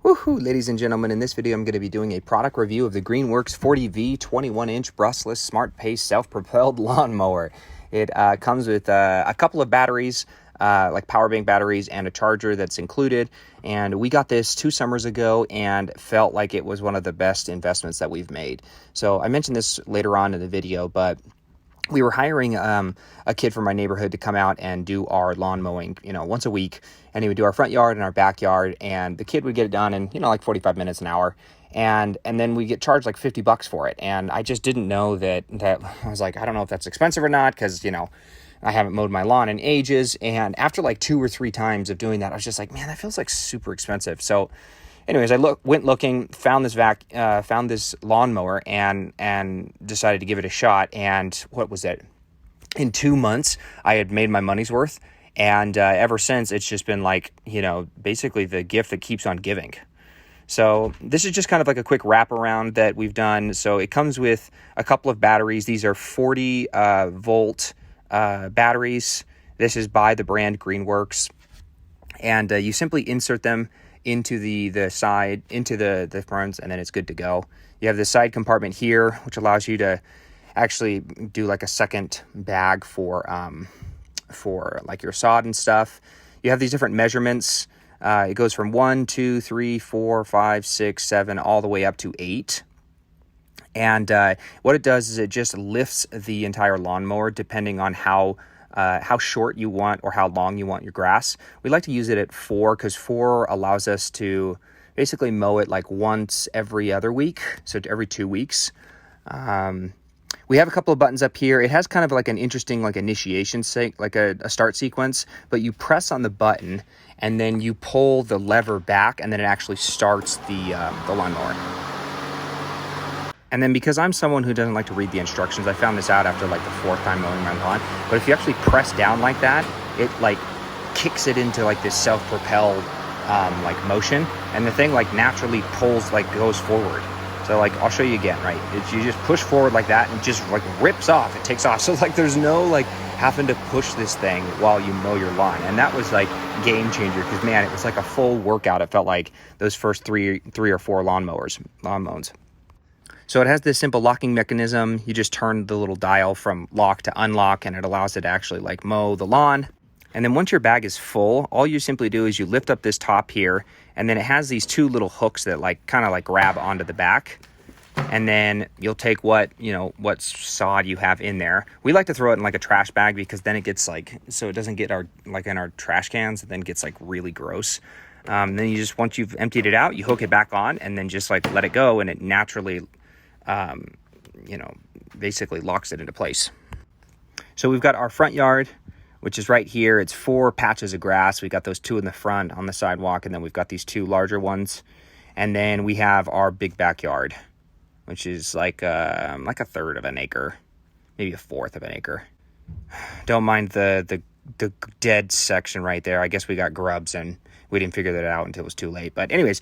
Woohoo, ladies and gentlemen, in this video I'm going to be doing a product review of the Greenworks 40V 21-inch brushless smart pace self-propelled lawn mower. It comes with a couple of batteries, like power bank batteries, and a charger that's included. And we got this 2 summers ago and felt like it was one of the best investments that we've made. So I mentioned this later on in the video, but we were hiring a kid from my neighborhood to come out and do our lawn mowing, once a week. And he would do our front yard and our backyard, and the kid would get it done in, like 45 minutes, an hour. And then we get charged like $50 for it. And I just didn't know that I was like, I don't know if that's expensive or not, because, I haven't mowed my lawn in ages. And after like 2 or 3 times of doing that, I was just like, man, that feels like super expensive. So anyways, I went looking, found this lawnmower and decided to give it a shot. And what was it? In 2 months, I had made my money's worth. And ever since, it's just been like, basically the gift that keeps on giving. So this is just kind of like a quick wraparound that we've done. So it comes with a couple of batteries. These are 40 volt batteries. This is by the brand Greenworks. And you simply insert them into the side, into the fronts, and then it's good to go. You have the side compartment here, which allows you to actually do like a second bag for like your sod and stuff. You have these different measurements. It goes from 1, 2, 3, 4, 5, 6, 7, all the way up to 8. And what it does is it just lifts the entire lawnmower depending on how short you want or how long you want your grass. We like to use it at 4 because 4 allows us to basically mow it like once every other week, so every 2 weeks. We have a couple of buttons up here. It has kind of like an interesting like initiation, like a start sequence, but you press on the button and then you pull the lever back and then it actually starts the lawnmower. And then because I'm someone who doesn't like to read the instructions, I found this out after like the 4th time mowing my lawn. But if you actually press down like that, it like kicks it into like this self-propelled like motion, and the thing like naturally pulls, like goes forward. So like I'll show you again, right? You just push forward like that and it just like rips off. It takes off. So like there's no like having to push this thing while you mow your lawn. And that was like game changer because man, it was like a full workout. It felt like those first three or four lawn mows. So it has this simple locking mechanism. You just turn the little dial from lock to unlock and it allows it to actually like mow the lawn. And then once your bag is full, all you simply do is you lift up this top here, and then it has these 2 little hooks that like kind of like grab onto the back. And then you'll take what sod you have in there. We like to throw it in like a trash bag because then it gets like, so it doesn't get in our trash cans, it then gets like really gross. Then you just, once you've emptied it out, you hook it back on and then just like let it go, and it naturally basically locks it into place. So we've got our front yard, which is right here. It's 4 patches of grass. We got those 2 in the front on the sidewalk, and then we've got these 2 larger ones. And then we have our big backyard, which is like a 1/3 of an acre, maybe a 1/4 of an acre. Don't mind the dead section right there. I guess we got grubs and we didn't figure that out until it was too late. But anyways,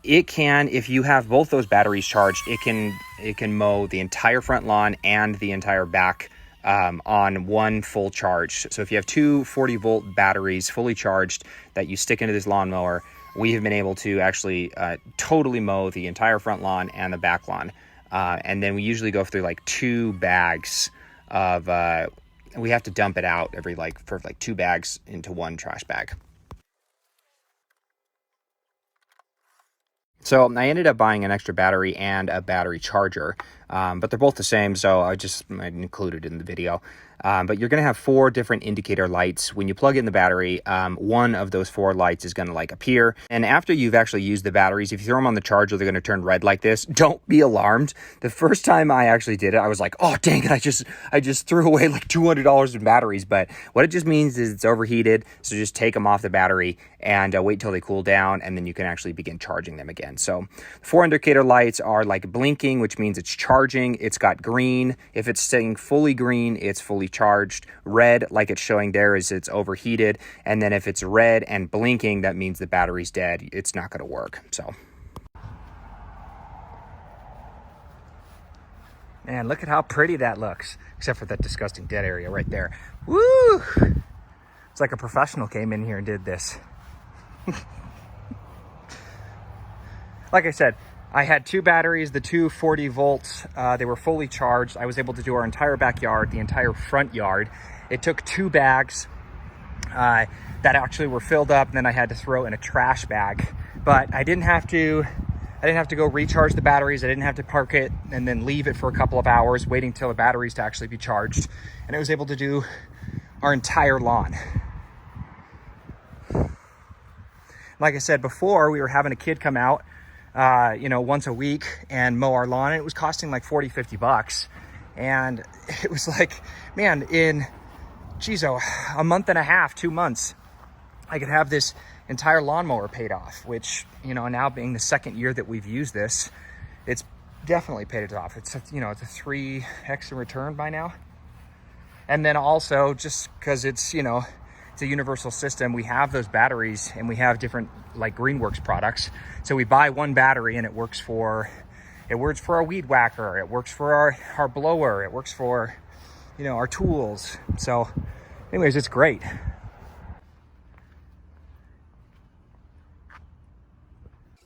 it can, if you have both those batteries charged, it can mow the entire front lawn and the entire back on one full charge. So if you have 2 40-volt batteries fully charged that you stick into this lawnmower, we have been able to actually totally mow the entire front lawn and the back lawn. And then we usually go through like 2 bags of, we have to dump it out for 2 bags into 1 trash bag. So I ended up buying an extra battery and a battery charger, but they're both the same, so I included it in the video. But you're going to have 4 different indicator lights. When you plug in the battery, one of those 4 lights is going to like appear. And after you've actually used the batteries, if you throw them on the charger, they're going to turn red like this. Don't be alarmed. The first time I actually did it, I was like, oh, dang it, I just threw away like $200 in batteries. But what it just means is it's overheated, so just take them off the battery and wait till they cool down, and then you can actually begin charging them again. So 4 indicator lights are like blinking, which means it's charging. It's got green. If it's staying fully green, it's fully charged. Red, like it's showing there, is it's overheated. And then if it's red and blinking, that means the battery's dead. It's not going to work. So, man, look at how pretty that looks, except for that disgusting dead area right there. Woo! It's like a professional came in here and did this. like I said, I had 2 batteries, the two 40 volts. They were fully charged. I was able to do our entire backyard, the entire front yard. It took 2 bags that actually were filled up, and then I had to throw in a trash bag. But I didn't have to go recharge the batteries. I didn't have to park it and then leave it for a couple of hours waiting till the batteries to actually be charged. And I was able to do our entire lawn. Like I said before, we were having a kid come out, once a week and mow our lawn. And it was costing like 40, 50 bucks. And it was like, man, in, a month and a half, 2 months, I could have this entire lawnmower paid off, which, now being the second year that we've used this, it's definitely paid it off. It's, it's a 3x return by now. And then also just because it's, it's a universal system, we have those batteries and we have different like Greenworks products. So we buy one battery and it works for our weed whacker. It works for our blower. It works for, our tools. So anyways, it's great.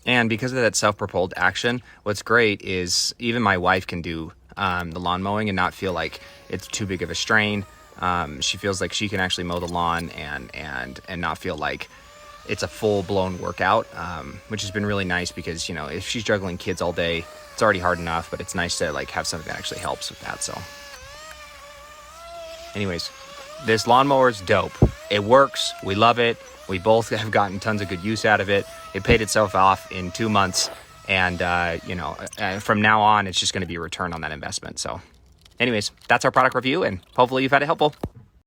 And because of that self-propelled action, what's great is even my wife can do the lawn mowing and not feel like it's too big of a strain. She feels like she can actually mow the lawn and not feel like it's a full-blown workout, which has been really nice because, if she's juggling kids all day, it's already hard enough, but it's nice to like have something that actually helps with that. So anyways, this lawnmower is dope. It works. We love it. We both have gotten tons of good use out of it. It paid itself off in 2 months. And, from now on, it's just going to be a return on that investment. So anyways, that's our product review, and hopefully you found it helpful.